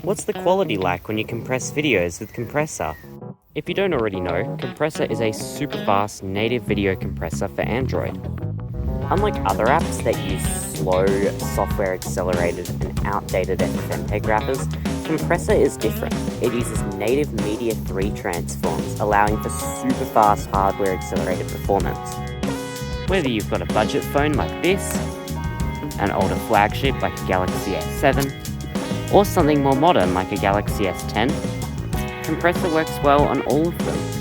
What's the quality like when you compress videos with Compressor? If you don't already know, Compressor is a super fast native video compressor for Android. Unlike other apps that use slow, software-accelerated and outdated FFmpeg wrappers, Compressor is different. It uses native Media 3 transforms, allowing for super fast hardware-accelerated performance. Whether you've got a budget phone like this, an older flagship like a Galaxy S7, or something more modern like a Galaxy S10, Compressor works well on all of them.